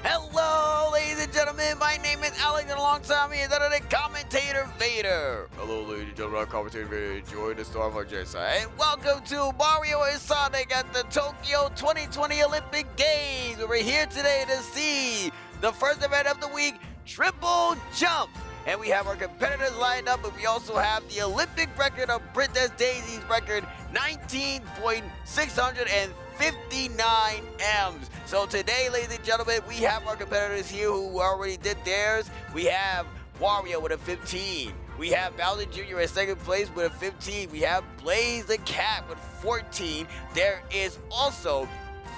Hello, ladies and gentlemen. My name is Alex, and alongside me is the commentator Vader. Hello, ladies and gentlemen, I'm commentator Vader. Enjoy the Star Wars Jedi. And welcome to Mario and Sonic at the Tokyo 2020 Olympic Games. We're here today to see the first event of the week, Triple Jump. And we have our competitors lined up, but we also have the Olympic record of Princess Daisy's record, 19.659 M's. So today, ladies and gentlemen, we have our competitors here who already did theirs. We have Wario with a 15. We have Bowser Jr. in second place with a 15. We have Blaze the Cat with 14. There is also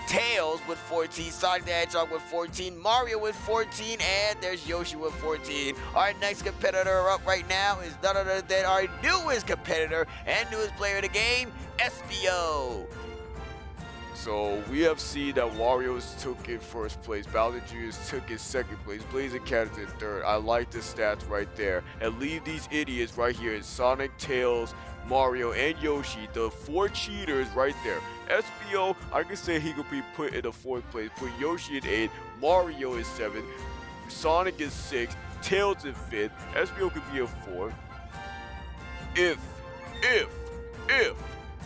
Tails with 14, Sonic the Hedgehog with 14, Mario with 14, and there's Yoshi with 14. Our next competitor up right now is none other than our newest competitor and newest player in the game, SBO. So we have seen that Wario's took in first place, Bowser Jr.'s took in second place, Blaze the Cat is in third. I like the stats right there. And leave these idiots right here in Sonic, Tails, Mario, and Yoshi, the 4 cheaters right there. SBO, I can say he could be put in the 4th place, put Yoshi in 8th, Mario is 7th, Sonic is 6th, Tails in 5th, SBO could be a 4th. If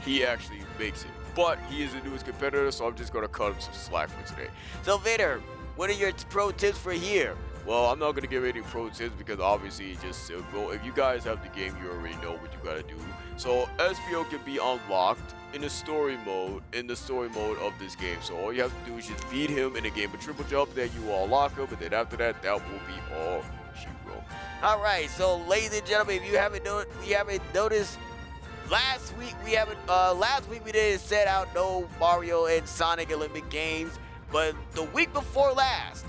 he actually makes it. But he is the newest competitor, so I'm just going to cut him some slack for today. So Vader, what are your pro tips for here? Well, I'm not going to give any pro tips because obviously it's just simple. If you guys have the game, you already know what you got to do. So SBO can be unlocked in the story mode, of this game. So all you have to do is just beat him in a game of Triple Jump, then you will unlock him, and then after that, that will be all she wrote. All right, so ladies and gentlemen, if you haven't noticed, last week we didn't set out no Mario and Sonic Olympic Games, but the week before last,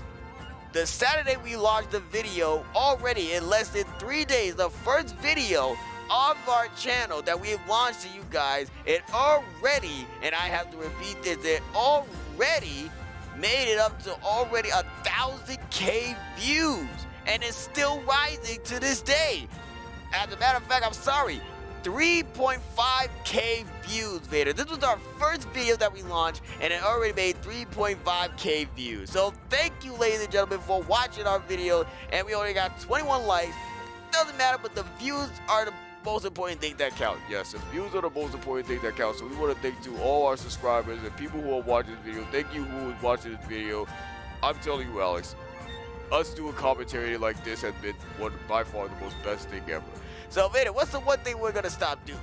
the Saturday we launched the video already in less than 3 days, the first video of our channel that we have launched to you guys. It already, and I have to repeat this, it already made it up to already 1,000K views, and it's still rising to this day. As a matter of fact, 3.5K views, Vader. This was our first video that we launched, and it already made 3.5K views. So thank you, ladies and gentlemen, for watching our video, and we only got 21 likes. Doesn't matter, but the views are the most important thing that count. Yes, the views are the most important thing that counts. So we want to thank to all our subscribers and people who are watching this video. Thank you who is watching this video. I'm telling you, Alex, us doing commentary like this has been by far the most best thing ever. So Vader, what's the one thing we're gonna start doing?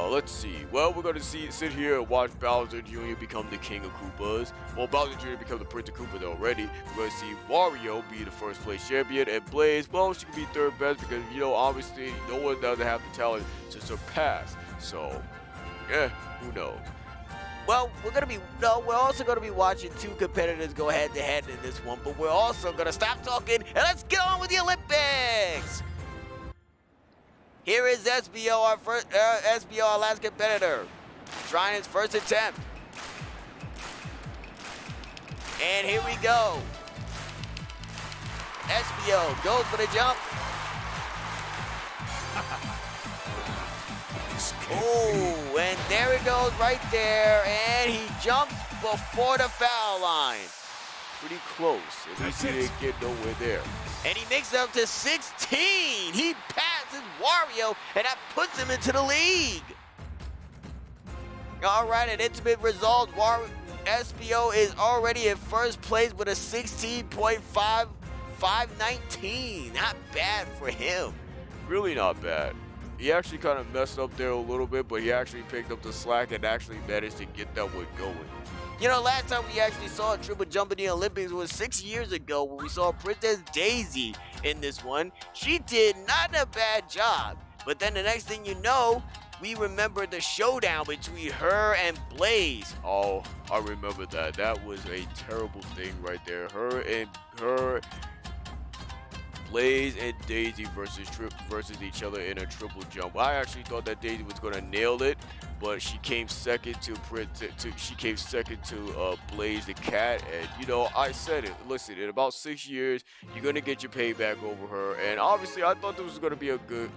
Let's see. Well, we're gonna sit here and watch Bowser Jr. become the King of Koopas. Well, Bowser Jr. become the Prince of Koopas already. We're gonna see Wario be the first place champion, and Blaze, well, she can be third best because, you know, obviously no one doesn't have the talent to surpass. So, yeah, who knows? Well, we're also gonna be watching 2 competitors go head to head in this one, but we're also gonna stop talking and let's get on with the Olympics. Here is SBO, our last competitor, trying his first attempt. And here we go. SBO goes for the jump. Oh, and there it goes right there, and he jumps before the foul line. Pretty close. At least he didn't get nowhere there. And he makes it up to 16. He passes Wario, and that puts him into the league. All right, an intimate result. SBO is already in first place with a 16.5519. Not bad for him. Really not bad. He actually kind of messed up there a little bit, but he actually picked up the slack and actually managed to get that one going. You know, last time we actually saw a triple jump in the Olympics was 6 years ago when we saw Princess Daisy in this one. She did not a bad job, but then the next thing you know, we remember the showdown between her and Blaze. Oh, I remember that. That was a terrible thing right there. Blaze and Daisy versus each other in a triple jump. I actually thought that Daisy was gonna nail it, but she came second to Blaze the cat. And you know, I said it. Listen, in about 6 years, you're gonna get your payback over her. And obviously, I thought there was gonna be a good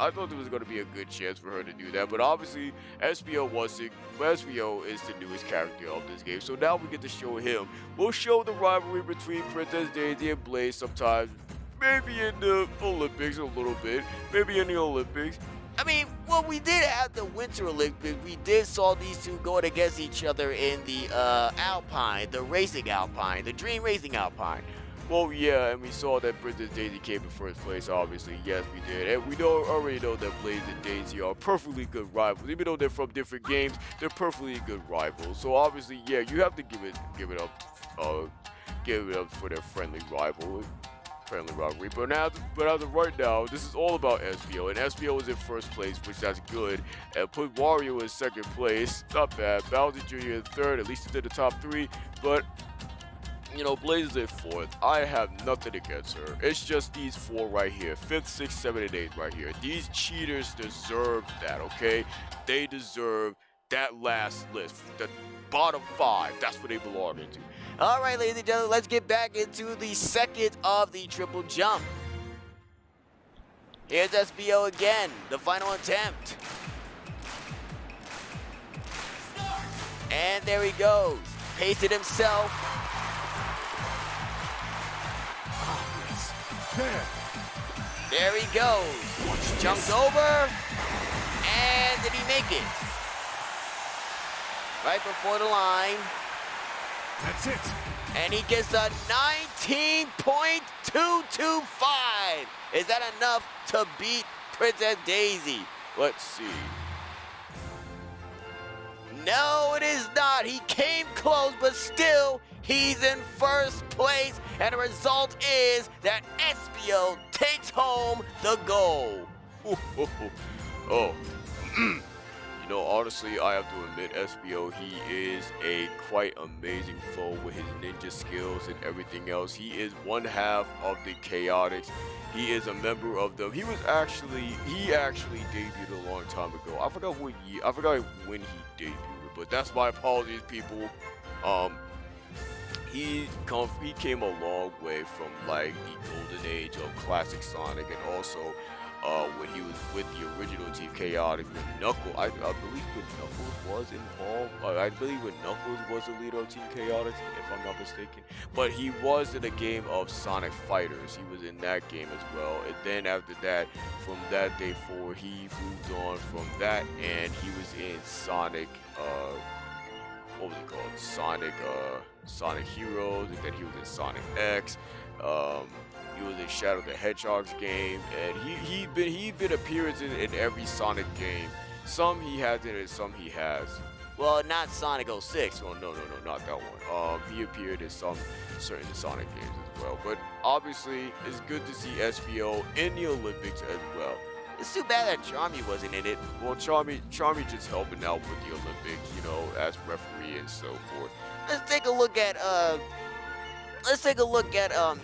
chance for her to do that. But obviously, SBO wasn't. SBO is the newest character of this game, so now we get to show him. We'll show the rivalry between Princess Daisy and Blaze sometimes. Maybe in the Olympics a little bit. Maybe in the Olympics. I mean, well, we did have the Winter Olympics. We did saw these two going against each other in the Alpine, the Racing Alpine, the Dream Racing Alpine. Well, yeah, and we saw that Princess Daisy came in first place, obviously. Yes, we did. And we already know that Blaze and Daisy are perfectly good rivals. Even though they're from different games, they're perfectly good rivals. So obviously, yeah, you have to give it up for their friendly rivalry. But as of right now, this is all about SBO, and SBO is in first place, which that's good, and put Wario in second place. Not bad. Bowser Jr. in third, at least into the top 3, but you know, Blaze is in fourth. I have nothing against her. It's just these 4 right here, 5th, 6th, 7th, and 8th right here. These cheaters deserve that, okay? They deserve that last list, the bottom 5. That's what they belong into. All right, ladies and gentlemen, let's get back into the second of the triple jump. Here's SBO again, the final attempt. And there he goes, paced it himself. There he goes, jumps over, and did he make it? Right before the line. That's it. And he gets a 19.225. Is that enough to beat Princess Daisy? Let's see. No, it is not. He came close, but still, he's in first place. And the result is that SBO takes home the gold. Oh. You know, honestly, I have to admit, SBO, he is a quite amazing foe with his ninja skills and everything else. He is one half of the Chaotix. He is a member of them. He actually debuted a long time ago. I forgot what year. I forgot when he debuted, but that's my apologies, people. He came a long way from like the golden age of classic Sonic, and also when he was with the original Team Chaotix with Knuckles. I believe when Knuckles was involved. I believe when Knuckles was the leader of Team Chaotix, if I'm not mistaken. But he was in a game of Sonic Fighters. He was in that game as well. And then after that, from that day forward, he moved on from that, and he was in Sonic. What was it called? Sonic Heroes, and then he was in Sonic X. He was in Shadow the Hedgehog's game, and he'd been appearances in every Sonic game. Some he hasn't, and some he has. Well, not Sonic 06. Oh no, not that one. He appeared in some certain Sonic games as well. But obviously, it's good to see SBO in the Olympics as well. It's too bad that Charmy wasn't in it. Well, Charmy just helping out with the Olympics, you know, as referee and so forth. Let's take a look at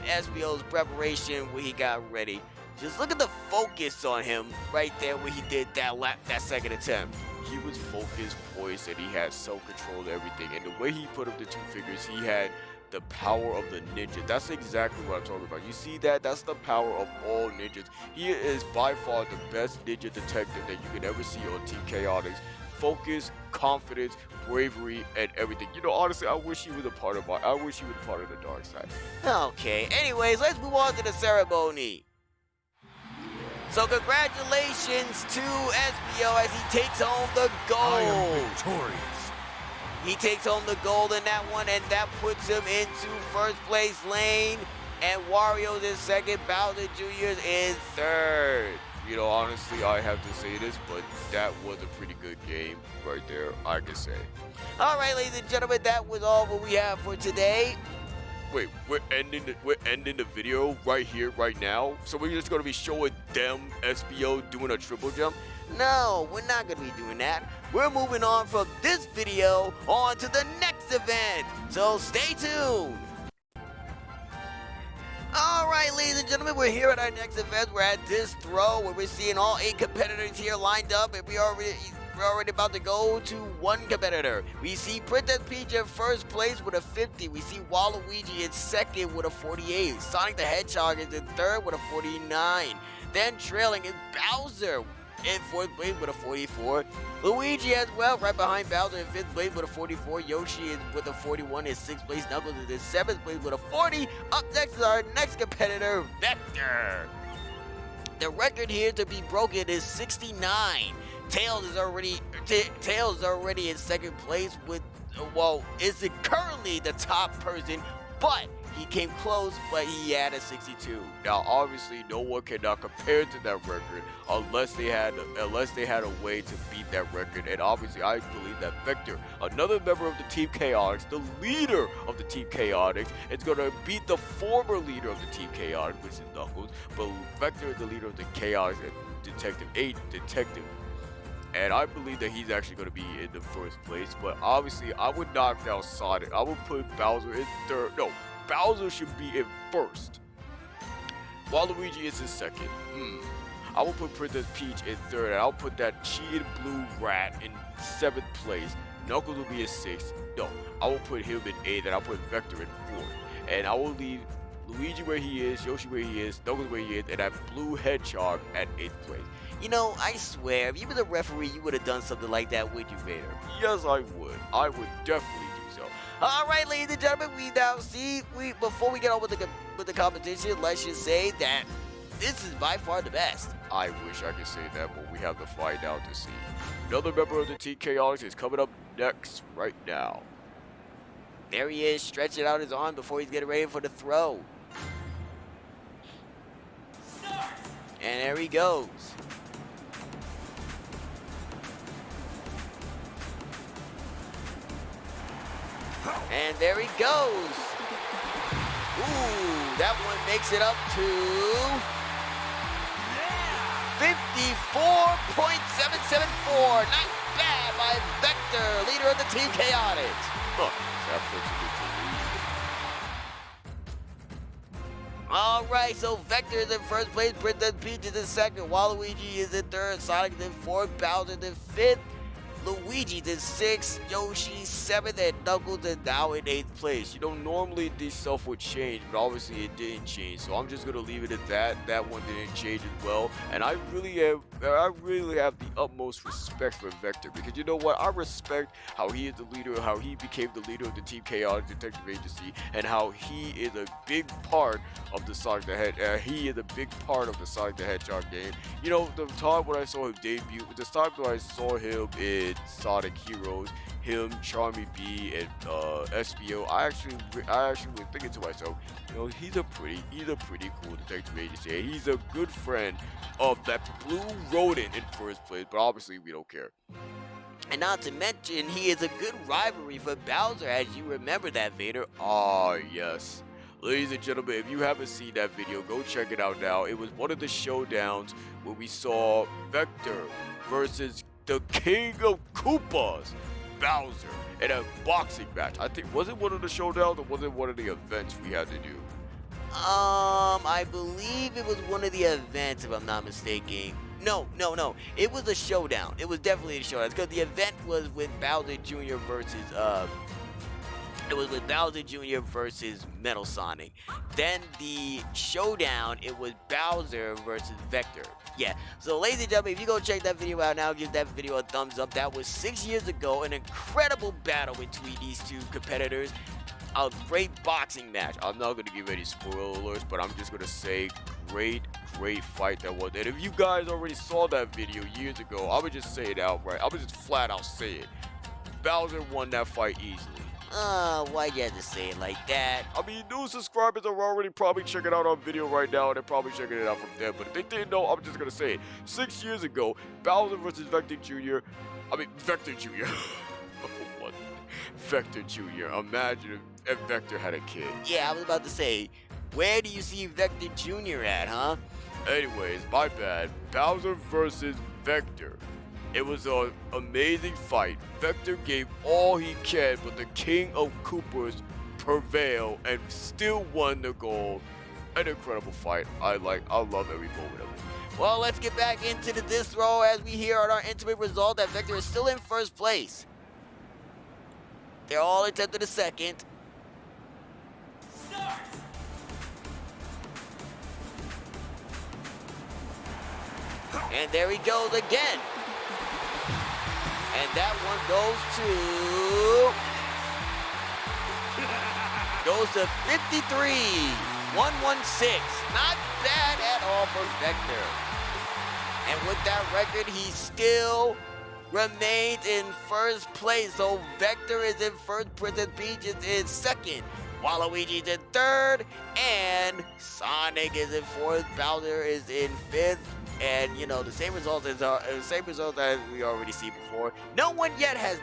SBO's preparation when he got ready. Just look at the focus on him right there when he did that second attempt. He was focused, poised, and he had self-control and everything. And the way he put up the 2 fingers, he had the power of the ninja. That's exactly what I'm talking about. You see that? That's the power of all ninjas. He is by far the best ninja detective that you could ever see on Team Chaotix. Focus, confidence, bravery, and everything. You know, honestly, I wish he was a part of the dark side. Okay, anyways, let's move on to the ceremony. So congratulations to SBO as he takes home the gold. I am victorious. He takes home the gold in that one, and that puts him into first place lane. And Wario's in second, Bowser Jr. is in third. You know, honestly, I have to say this, but that was a pretty good game right there, I can say. All right, ladies and gentlemen, that was all what we have for today. Wait, we're ending the video right here, right now? So we're just gonna be showing them, SBO, doing a triple jump? No, we're not gonna be doing that. We're moving on from this video on to the next event. So stay tuned. Alright, ladies and gentlemen, we're here at our next event. We're at this throw where we're seeing all 8 competitors here lined up, and we're already about to go to one competitor. We see Princess Peach in first place with a 50. We see Waluigi in second with a 48. Sonic the Hedgehog is in third with a 49. Then trailing is Bowser in fourth place with a 44. Luigi as well, right behind Bowser in fifth place with a 44. Yoshi is with a 41 in sixth place. Knuckles is in seventh place with a 40. Up next is our next competitor, Vector. The record here to be broken is 69. Tails is already in second place with, well, is it currently the top person, but he came close, but he had a 62. Now, obviously, no one cannot compare to that record unless they had a way to beat that record. And obviously, I believe that Vector, another member of the Team Chaotix, the leader of the Team Chaotix, is going to beat the former leader of the Team Chaotix, which is Knuckles. But Vector is the leader of the Chaotix and Detective. And I believe that he's actually going to be in the first place. But obviously, I would knock down Sonic. I would put Bowser in third. No, Bowser should be in first. Waluigi is in second. I will put Princess Peach in third. And I'll put that cheated blue rat in seventh place. Knuckles will be in sixth. No, I will put him in eighth. And I'll put Vector in fourth. And I will leave Luigi where he is, Yoshi where he is, Knuckles where he is, and that blue hedgehog at 8th place. You know, I swear, if you were the referee, you would have done something like that, would you, Vader? Yes, I would. I would definitely do so. All right, ladies and gentlemen, before we get on with the competition, let's just say that this is by far the best. I wish I could say that, but we have to find out to see. Another member of the Team Chaotix is coming up next right now. There he is, stretching out his arm before he's getting ready for the throw. And there he goes. And there he goes. Ooh, that one makes it up to 54.774. Not bad by Vector, leader of the Team Chaotix. That puts it into lead. All right, so Vector is in first place, Princess Peach is in second, Waluigi is in third, Sonic is in fourth, Bowser is in fifth, Luigi's in sixth, Yoshi seventh, and Knuckles is now in eighth place. You know, normally this stuff would change, but obviously it didn't change. So I'm just gonna leave it at that. That one didn't change as well. And I really have the utmost respect for Vector, because you know what? I respect how he is the leader, how he became the leader of the Team Chaotix Detective Agency, and how he is a big part of the Sonic the Hedgehog. He is a big part of the Sonic the Hedgehog game. You know, the time when I saw him debut, the time when I saw him in Sonic Heroes, him, Charmy B, and SBO, I actually was thinking to myself, you know, he's a pretty cool detective agency. And he's a good friend of that blue rodent in first place, but obviously we don't care. And not to mention, he is a good rivalry for Bowser, as you remember that, Vader. Ah, yes. Ladies and gentlemen, if you haven't seen that video, go check it out now. It was one of the showdowns where we saw Vector versus the King of Koopas, Bowser, in a boxing match. I think, was it one of the showdowns or was it one of the events we had to do? I believe it was one of the events, if I'm not mistaken. No. It was a showdown. It was definitely a showdown, because the event was with Bowser Jr. versus, Metal Sonic. Then the showdown, it was Bowser versus Vector. Yeah, so ladies and gentlemen, if you go check that video out now, give that video a thumbs up. That was 6 years ago, an incredible battle between these two competitors. A great boxing match. I'm not going to give any spoiler alerts, but I'm just going to say great fight that was. And if you guys already saw that video years ago, I would just say it outright. I would just flat out say it. Bowser won that fight easily. Why you had to say it like that? I mean, new subscribers are already probably checking out our video right now, and they're probably checking it out from there. But if they didn't know, I'm just gonna say it. 6 years ago, Bowser versus Vector Jr. What? Vector Jr. Imagine if Vector had a kid. Yeah, I was about to say, where do you see Vector Jr. at, huh? Anyways, my bad. Bowser versus Vector. It was an amazing fight. Vector gave all he can, but the King of Koopas prevailed and still won the gold. An incredible fight. I love every moment of it. Well, let's get back into the disc throw as we hear on our intimate result that Vector is still in first place. They're all attempted a second. And there he goes again. And that one goes to 53. 116. Not bad at all for Vector. And with that record, he still remains in first place. So Vector is in first, Princess Peach is in second, Waluigi's in third, and Sonic is in fourth, Bowser is in fifth. And you know, the same result as we already see before. No one has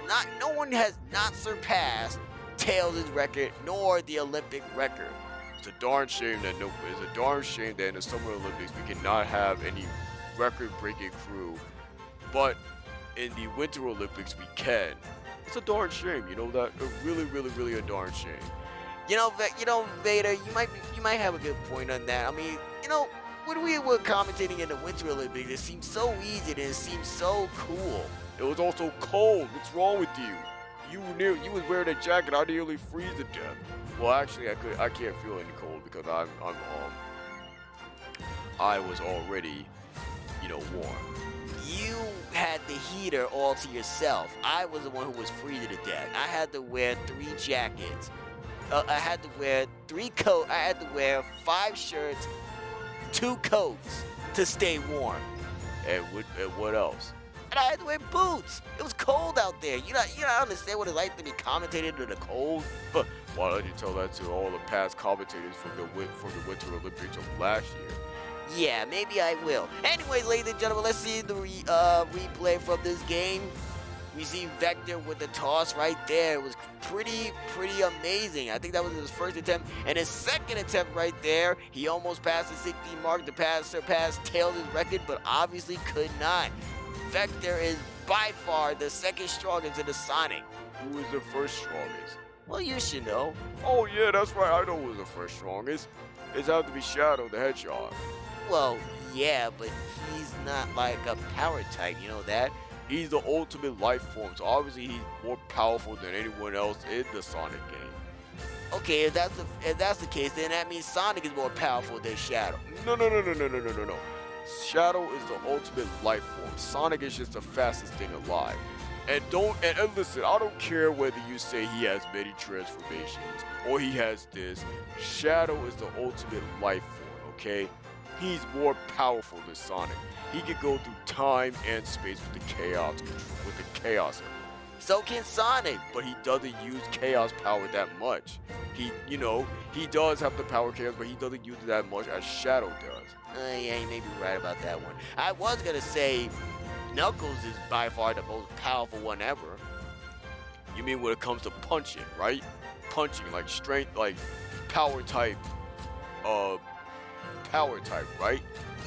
not surpassed Tails' record nor the Olympic record. It's a darn shame that in the Summer Olympics we cannot have any record-breaking crew, but in the Winter Olympics we can. It's a darn shame, you know that? A really a darn shame. You know, Vader, you might have a good point on that. I mean, you know, when we were commentating in the Winter Olympics, it seemed so easy and it seemed so cool. It was also cold. What's wrong with you? You was wearing a jacket. I nearly freeze to death. Well, actually, I can't feel any cold because I was already, you know, warm. You had the heater all to yourself. I was the one who was freezing to death. I had to wear 3 jackets. I had to wear 3 coats. I had to wear 5 shirts, 2 coats to stay warm. And what else? And I had to wear boots. It was cold out there. You don't understand what it's like to be commentated in the cold. Why don't you tell that to all the past commentators from the Winter Olympics of last year? Yeah, maybe I will. Anyway, ladies and gentlemen, let's see the replay from this game. We see Vector with the toss right there. It was pretty amazing. I think that was his first attempt. And his second attempt right there, he almost passed the 60 mark to surpass Tails' record, but obviously could not. Vector is by far the second strongest in the Sonic. Who is the first strongest? Well, you should know. Oh yeah, that's right. I know who was the first strongest. It's had to be Shadow the Hedgehog. Well, yeah, but he's not like a power type, you know that? He's the ultimate life form, so obviously he's more powerful than anyone else in the Sonic game. Okay, if that's the case, then that means Sonic is more powerful than Shadow. No. Shadow is the ultimate life form. Sonic is just the fastest thing alive. And listen, I don't care whether you say he has many transformations or he has this. Shadow is the ultimate life form, okay? He's more powerful than Sonic. He can go through time and space with the chaos. So can Sonic. But he doesn't use chaos power that much. He does have the power chaos, but he doesn't use it that much as Shadow does. Yeah, you may be right about that one. I was gonna say Knuckles is by far the most powerful one ever. You mean when it comes to punching, right? Punching, like strength, like power type, right?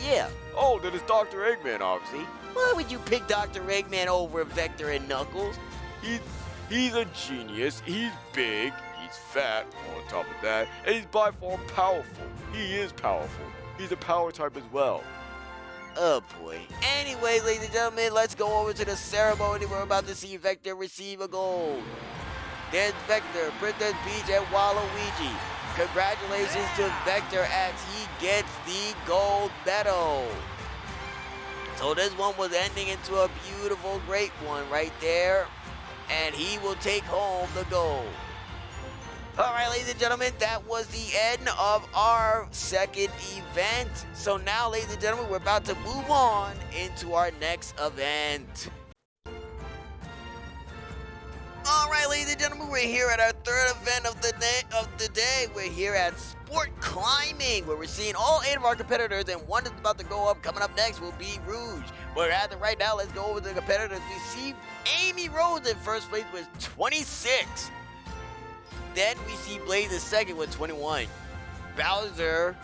Yeah. Oh, then it's Dr. Eggman, obviously. Why would you pick Dr. Eggman over Vector and Knuckles? He's a genius. He's big. He's fat on top of that. And he's by far powerful. He is powerful. He's a power type as well. Oh boy. Anyway, ladies and gentlemen, let's go over to the ceremony. We're about to see Vector receive a gold. There's Vector, Princess Peach, and Waluigi. Congratulations to Vector as he gets the gold medal. So this one was ending into a beautiful, great one right there. And he will take home the gold. All right, ladies and gentlemen, that was the end of our second event. So now, ladies and gentlemen, we're about to move on into our next event. All right, ladies and gentlemen, we're here at our third event of the day. We're here at Sport Climbing, where we're seeing all 8 of our competitors, and one is about to go up. Coming up next will be Rouge. But as of right now, let's go over to the competitors. We see Amy Rose in first place with 26. Then we see Blaze in second with 21. Bowser,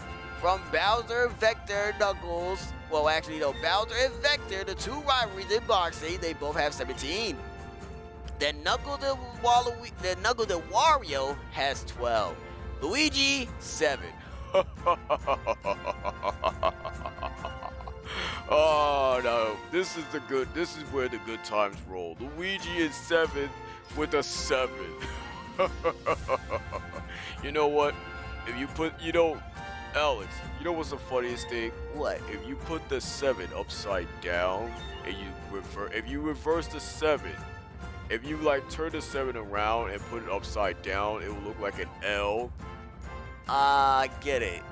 Vector, Knuckles. Well, actually, no, Bowser and Vector, the 2 rivalries in boxing, they both have 17. Then Knuckles and Wario has 12. Luigi, 7. Oh no, this is where the good times roll. Luigi is 7th with a 7. You know what? If you put, Alex, you know what's the funniest thing? What? If you put the 7 upside down and if you reverse the 7, if you like turn the 7 around and put it upside down, it will look like an L. I get it.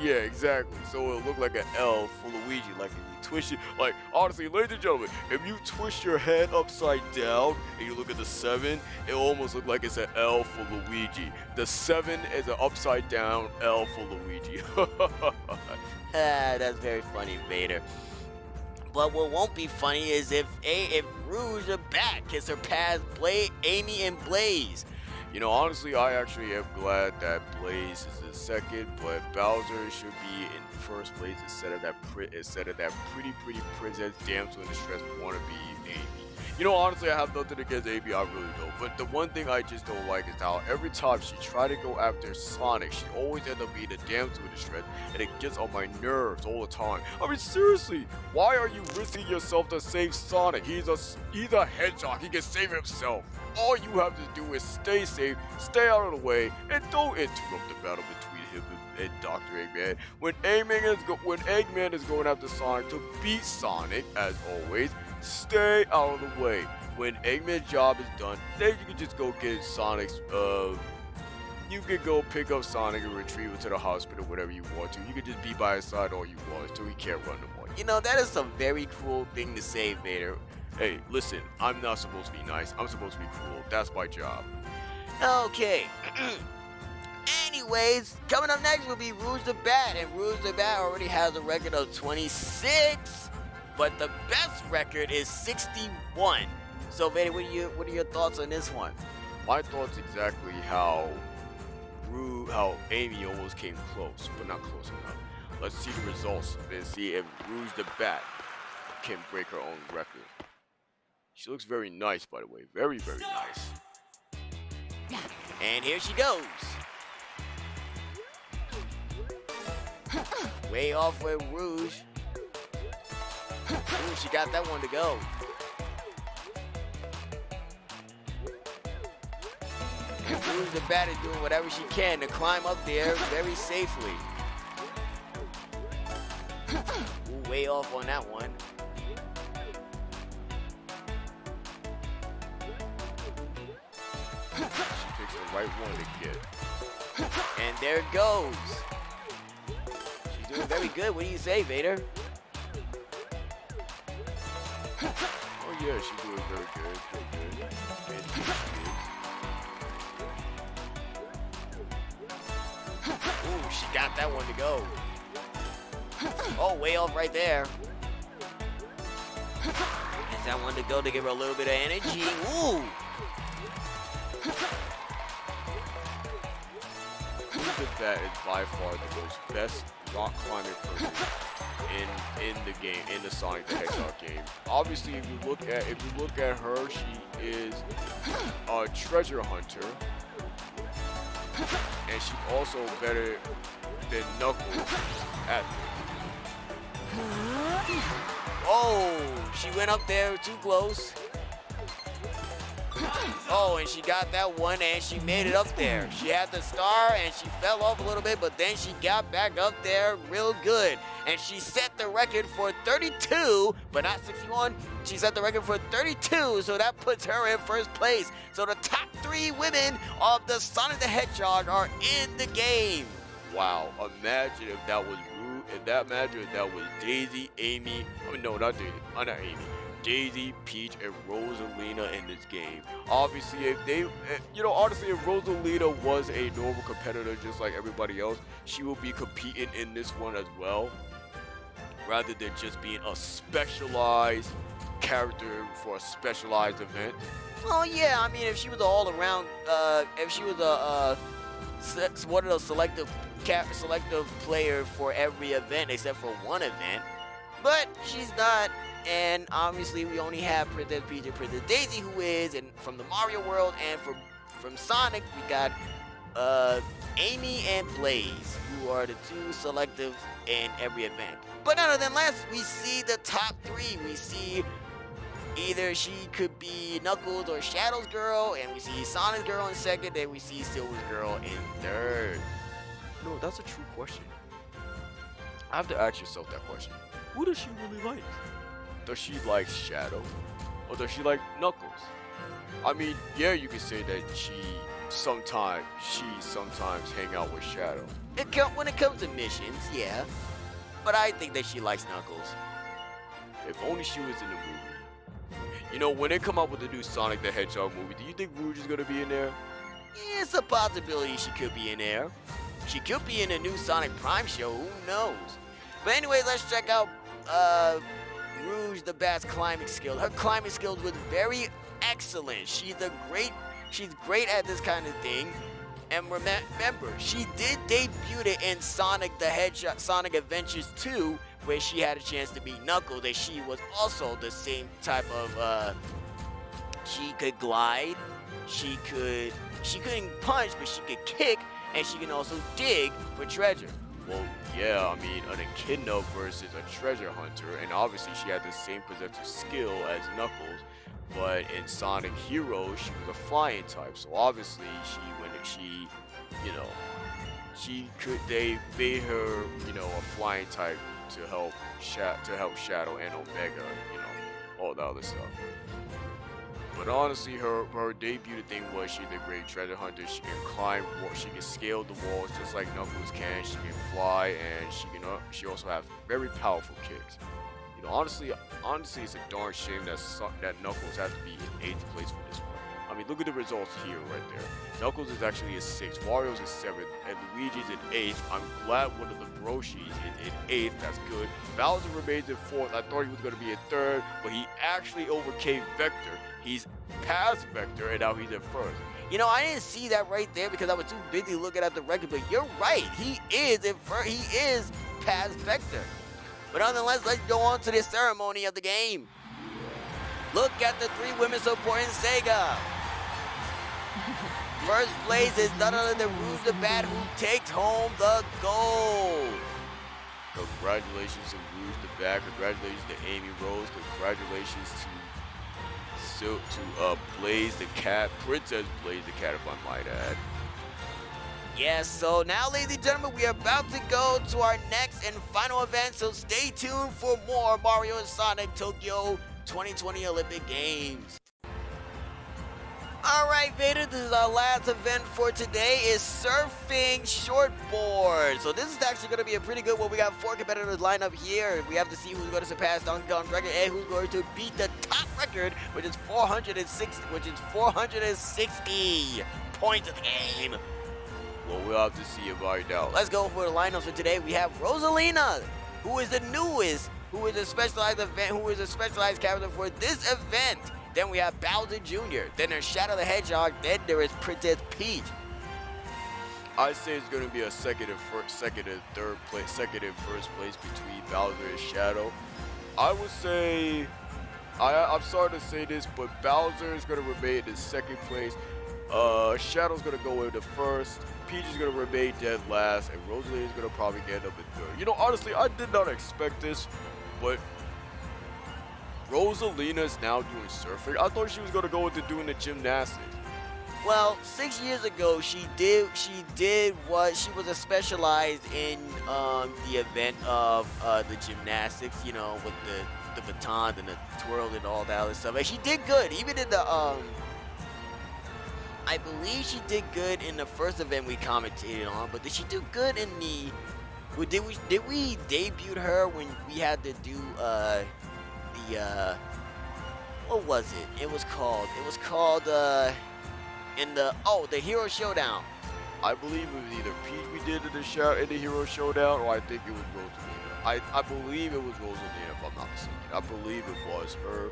Yeah, exactly. So it'll look like an L for Luigi. Like if you twist it, like honestly, ladies and gentlemen, if you twist your head upside down and you look at the 7, it'll almost look like it's an L for Luigi. The 7 is an upside down L for Luigi. That's very funny, Vader. But what won't be funny is if Rouge the Bat can surpass Amy and Blaze. Honestly, I actually am glad that Blaze is in 2nd, but Bowser should be in 1st place instead of that pretty princess damsel in distress wannabe Amy. Honestly, I have nothing against Amy, I really don't. But the one thing I just don't like is how every time she tries to go after Sonic, she always ends up being a damsel in distress, and it gets on my nerves all the time. I mean, seriously, why are you risking yourself to save Sonic? He's a hedgehog. He can save himself. All you have to do is stay safe, stay out of the way, and don't interrupt the battle between him and Dr. Eggman. When Eggman is going after Sonic to beat Sonic, as always, stay out of the way. When Eggman's job is done, then you can just go get Sonic's, you can go pick up Sonic and retrieve him to the hospital, whatever you want to. You can just be by his side all you want so he can't run no more. That is a very cruel thing to say, Vader. Hey, listen, I'm not supposed to be nice. I'm supposed to be cruel. That's my job. Okay. Anyways, coming up next will be Rouge the Bat, and Rouge the Bat already has a record of 26, but the best record is 61. So, Vader, what are your thoughts on this one? My thoughts exactly how Amy almost came close, but not close enough. Let's see the results and see if Rouge the Bat can break her own record. She looks very nice, by the way. Very, very nice. And here she goes. Way off with Rouge. Ooh, she got that one to go. And Rouge the Bat is doing whatever she can to climb up there very safely. Ooh, way off on that one. She picks the right one to get. And there it goes. She's doing very good. What do you say, Vader? Oh yeah, she's doing very good. And Ooh, she got that one to go. Oh, way off right there. Get that one to go to give her a little bit of energy. Ooh. That is by far the most best rock climbing person in the game, in the Sonic the Hedgehog game. Obviously, if you look at her, she is a treasure hunter, and she's also better than Knuckles at this. Oh, she went up there too close. Oh, and she got that one, and she made it up there. She had the star, and she fell off a little bit, but then she got back up there real good. And she set the record for 32, but not 61. She set the record for 32, so that puts her in 1st place. So the top 3 women of the Sonic the Hedgehog are in the game. Wow, imagine if that was imagine if that was Daisy, Amy, no, not Daisy, not Amy. Daisy, Peach, and Rosalina in this game. Obviously, honestly, if Rosalina was a normal competitor just like everybody else, she will be competing in this one as well, rather than just being a specialized character for a specialized event. Oh yeah, I mean, if she was an all-around, if she was one of those selective player for every event except for one event, but she's not. And obviously, we only have Princess Peach and Princess Daisy, who is, and from the Mario world, and from Sonic, we got Amy and Blaze, who are the two selective in every event. But nonetheless, we see the top three. We see either she could be Knuckles or Shadow's girl, and we see Sonic's girl in second, and we see Silver's girl in third. No, that's a true question. I have to ask yourself that question. Who does she really like? Does she like Shadow? Or does she like Knuckles? I mean, yeah, you could say that she sometimes hang out with Shadow. When it comes to missions, yeah. But I think that she likes Knuckles. If only she was in the movie. You know, when they come up with the new Sonic the Hedgehog movie, do you think Rouge is gonna be in there? Yeah, it's a possibility she could be in there. She could be in a new Sonic Prime show, who knows? But anyway, let's check out Rouge the Bat's climbing skill. Her climbing skills was very excellent. She's great at this kind of thing. And remember, she did debut it in Sonic the Hedgehog, Sonic Adventures 2, where she had a chance to beat Knuckles, and she was also the same type of, she could glide, she couldn't punch, but she could kick, and she can also dig for treasure. Well, yeah, I mean, an echidna versus a treasure hunter, and obviously she had the same possessive skill as Knuckles, but in Sonic Heroes, she was a flying type, so obviously they made her, a flying type to help Shadow and Omega, all the other stuff. But honestly, her debut thing was she's a great treasure hunter. She can climb, she can scale the walls just like Knuckles can. She can fly, and she also has very powerful kicks. Honestly, it's a darn shame that Knuckles has to be in 8th place for this one. I mean, look at the results here right there. Knuckles is actually a 6th, Wario's is 7th, and Luigi's in 8th. I'm glad one of the Broshis is in 8th, that's good. Bowser remains in 4th. I thought he was going to be in 3rd, but he actually overcame Vector. He's past Vector, and now he's in 1st. I didn't see that right there because I was too busy looking at the record, but you're right. He is in first. He is past Vector. But nonetheless, let's go on to the ceremony of the game. Look at the 3 women supporting Sega. First place is none other than Rouge the Bat, who takes home the gold. Congratulations to Rouge the Bat. Congratulations to Amy Rose. Congratulations to Blaze the Cat, Princess Blaze the Cat, if I might add. Yes, so now, ladies and gentlemen, we are about to go to our next and final event, so stay tuned for more Mario and Sonic Tokyo 2020 Olympic Games. Alright, Vader, this is our last event for today, is surfing shortboard. So this is actually going to be a pretty good one. We got 4 competitors lined up here. We have to see who's going to surpass Donkey Kong's record and who's going to beat the top record, which is 460 points of the game. Well, we'll have to see about it now. Let's go for the lineups for today. We have Rosalina, who is the newest, who is a specialized character for this event. Then we have Bowser Jr. Then there's Shadow the Hedgehog. Then there is Princess Peach. I say it's going to be a second and first place between Bowser and Shadow. I would say, I'm sorry to say this, but Bowser is going to remain in 2nd place. Shadow's going to go into 1st. Peach is going to remain dead last, and Rosalina is going to probably get up in 3rd. Honestly, I did not expect this, but Rosalina's now doing surfing. I thought she was going to go into doing the gymnastics. Well, 6 years ago, she was a specialized in the event of the gymnastics, with the batons and the twirl and all that other stuff. And she did good, even in the I believe she did good in the first event we commentated on, but did she do good in the? Did we debut her when we had to do what was it? It was called the Hero Showdown. I believe it was either Peach we did in the Hero Showdown, or I think it was Rosalina. I believe it was Rosalina, if I'm not mistaken. I believe it was her,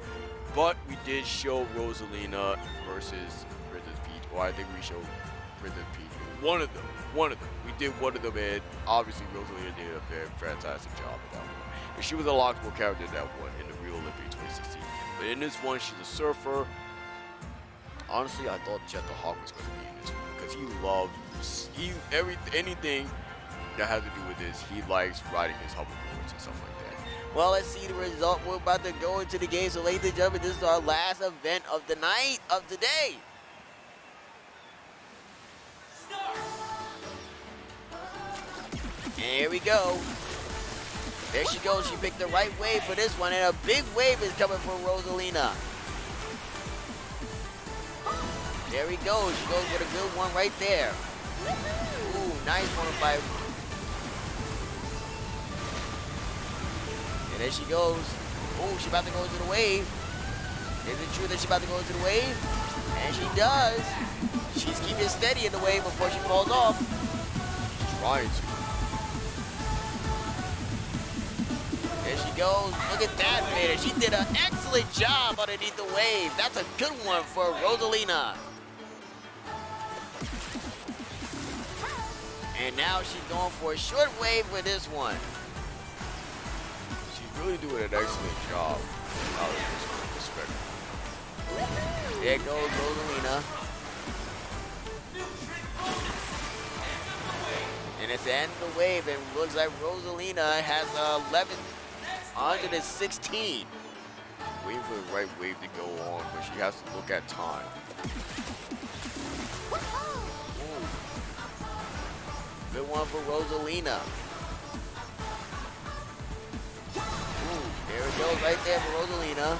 but we did show Rosalina versus Princess Peach, or I think we showed Princess Peach. One of them. We did one of them, and obviously Rosalina did a very fantastic job at that one. And she was a lockable character in that one in the Rio Olympics 2016. But in this one, she's a surfer. Honestly, I thought Jet the Hawk was going to be in this one because he loved anything that has to do with this, he likes riding his hoverboards and stuff like that. Well, let's see the result. We're about to go into the game. So, ladies and gentlemen, this is our last event of the night, of the day. And here we go. There she goes. She picked the right wave for this one, and a big wave is coming for Rosalina. There we go. She goes with a good one right there. Ooh, nice one by. And there she goes. Ooh, she's about to go into the wave. Is it true that she's about to go into the wave? And she does. She's keeping steady in the wave before she falls off. She's trying to. There she goes. Look at that, Vader. She did an excellent job underneath the wave. That's a good one for Rosalina. And now she's going for a short wave with this one. She's really doing an excellent job. Out of this perspective. There goes Rosalina. And it's the end of the wave, and it looks like Rosalina has 116. Waiting for the right wave to go on, but she has to look at time. Good one for Rosalina. Ooh, there it goes right there for Rosalina.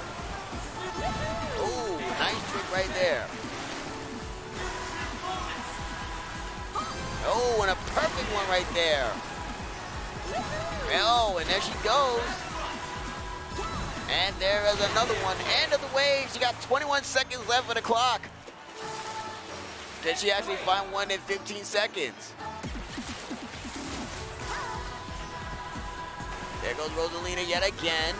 Ooh, nice trick right there. Oh, and a perfect one right there. Oh, and there she goes. And there is another one. End of the wave. She got 21 seconds left on the clock. Can she actually find one in 15 seconds? There goes Rosalina yet again.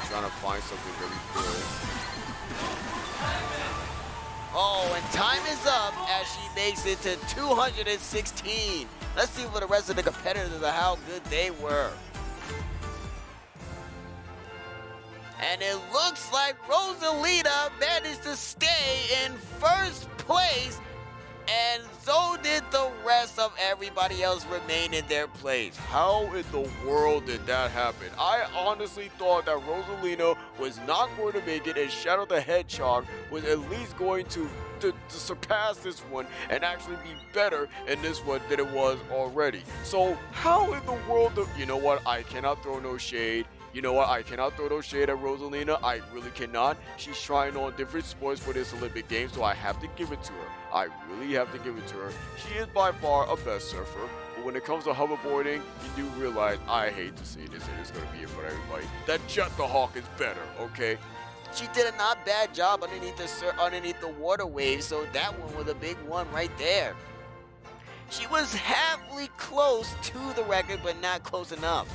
Trying to find something really good. Oh, and time is up as she makes it to 216. Let's see for the rest of the competitors how good they were. And it looks like Rosalina managed to stay in first place, and so did the rest of everybody else remain in their place. How in the world did that happen? I honestly thought that Rosalina was not going to make it, and Shadow the Hedgehog was at least going to surpass this one and actually be better in this one than it was already. So how in the world you know what? I cannot throw no shade. You know what? I cannot throw no shade at Rosalina. I really cannot. She's trying on different sports for this Olympic Games, so I have to give it to her. I really have to give it to her. She is by far a best surfer, but when it comes to hoverboarding, you do realize, I hate to say this, and it's going to be in front of everybody, that Jet the Hawk is better, okay? She did a not bad job underneath the water wave, so that one was a big one right there. She was halfway close to the record, but not close enough.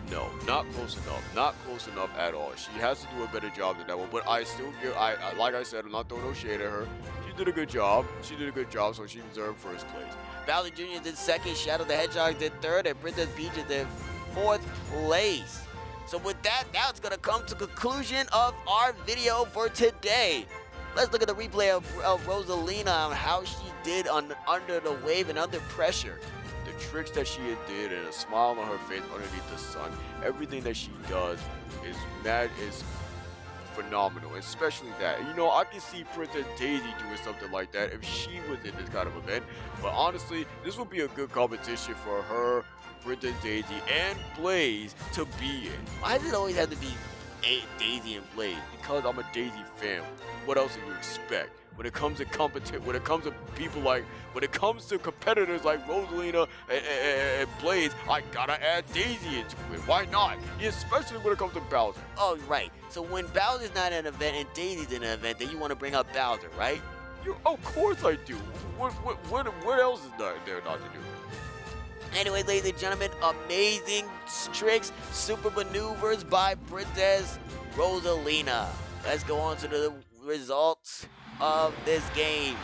No, not close enough. Not close enough at all. She has to do a better job than that one. But I still give, like I said, I'm not throwing no shade at her. She did a good job. She did a good job, so she deserved first place. Bowser Jr. did second, Shadow the Hedgehog did third, and Princess Peach did fourth place. So with that, now it's going to come to conclusion of our video for today. Let's look at the replay of Rosalina and how she did under the wave and under pressure. The tricks that she did and a smile on her face underneath the sun, everything that she does is phenomenal, especially that. You know, I can see Princess Daisy doing something like that if she was in this kind of event, but honestly, this would be a good competition for her, Princess Daisy, and Blaze to be in. Why does it always have to be Daisy and Blaze? Because I'm a Daisy fan. What else do you expect? When it comes to competitors like Rosalina and Blaze, I gotta add Daisy into it. Why not? Especially when it comes to Bowser. Oh, right. So when Bowser's not in an event and Daisy's in an event, then you want to bring up Bowser, right? Of course I do. What else is there not to do? Anyway, ladies and gentlemen, amazing tricks, super maneuvers by Princess Rosalina. Let's go on to the results of this game.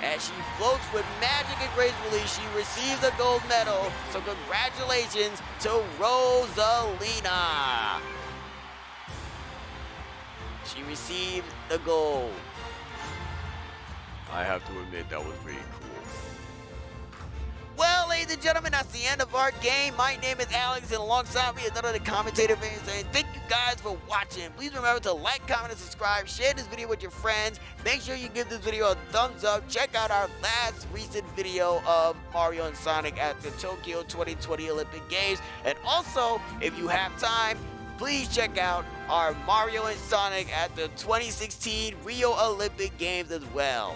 As she floats with magic and gracefully, she receives a gold medal. So congratulations to Rosalina. She received the gold. I have to admit that was pretty cool. Well, ladies and gentlemen, that's the end of our game. My name is Alex, and alongside me is another commentator saying thank you guys for watching. Please remember to like, comment, and subscribe. Share this video with your friends. Make sure you give this video a thumbs up. Check out our last recent video of Mario and Sonic at the Tokyo 2020 Olympic Games. And also, if you have time, please check out our Mario and Sonic at the 2016 Rio Olympic Games as well.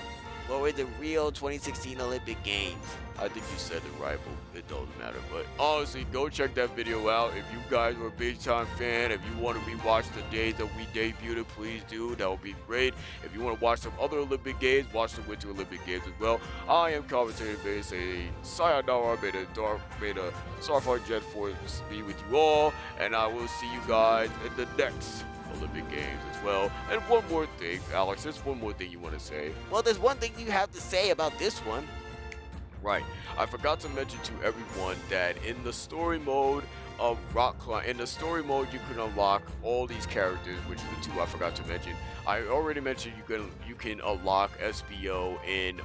What were the Rio 2016 Olympic Games? I think you said it right, but it doesn't matter. But honestly, go check that video out. If you guys were a big time fan, if you want to rewatch the days that we debuted, please do. That would be great. If you want to watch some other Olympic Games, watch the Winter Olympic Games as well. I am commentator Beta saying sayonara, Beta Dark, Beta Starfire Jet Force be with you all, and I will see you guys in the next Olympic Games as well. And one more thing, Alex, there's one more thing you want to say. Well, there's one thing you have to say about this one. Right. I forgot to mention to everyone that in the story mode of Rock Climb, in the story mode you can unlock all these characters, which are the two I forgot to mention. I already mentioned you can unlock SBO in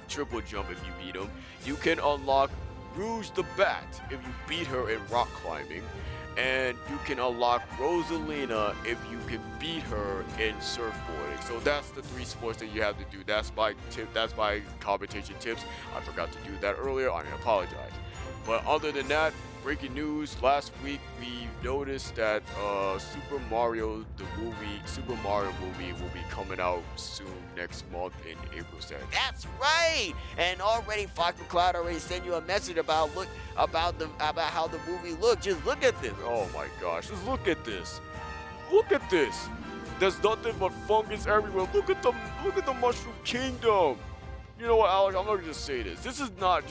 Triple Jump if you beat him. You can unlock Rouge the Bat if you beat her in Rock Climbing. And you can unlock Rosalina if you can beat her in surfboarding. So that's the 3 sports that you have to do. That's my tip. That's my competition tips. I forgot to do that earlier. I apologize. But other than that, breaking news. Last week we noticed that Super Mario movie will be coming out soon next month in April 2nd. That's right. And already Fox McCloud already sent you a message about how the movie looked. Just look at this. Oh my gosh, just look at this. Look at this. There's nothing but fungus everywhere. Look at the Mushroom Kingdom. You know what, Alex? I'm gonna just say this. This is not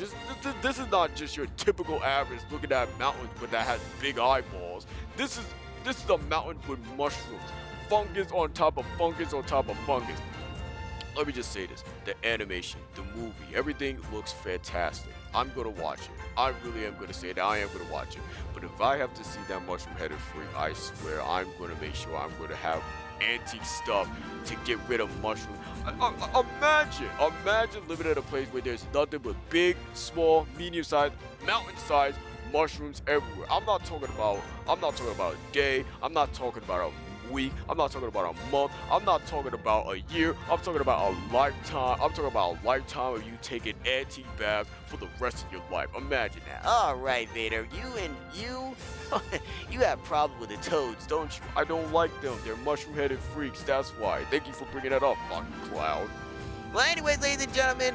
just your typical average looking at mountains but that has big eyeballs. This is a mountain with mushrooms, fungus on top of fungus on top of fungus. Let me just say this: the animation, the movie, everything looks fantastic. I'm gonna watch it. I really am gonna say that I am gonna watch it. But if I have to see that mushroom-headed freak, I swear I'm gonna make sure I'm gonna have antique stuff to get rid of mushrooms. Imagine living at a place where there's nothing but big, small, medium-sized, mountain-sized mushrooms everywhere. I'm not talking about a day. I'm not talking about a week. I'm not talking about a month. I'm not talking about a year. I'm talking about a lifetime. I'm talking about a lifetime of you taking antique baths for the rest of your life. Imagine that. All right, Vader. You have problems with the toads, don't you? I don't like them. They're mushroom-headed freaks. That's why. Thank you for bringing that up, fucking cloud. Well, anyways, ladies and gentlemen,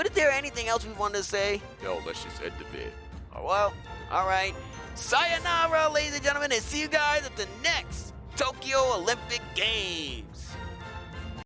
is there anything else we want to say? No, let's just end the vid. Well, all right. Sayonara, ladies and gentlemen, and see you guys at the next Tokyo Olympic Games.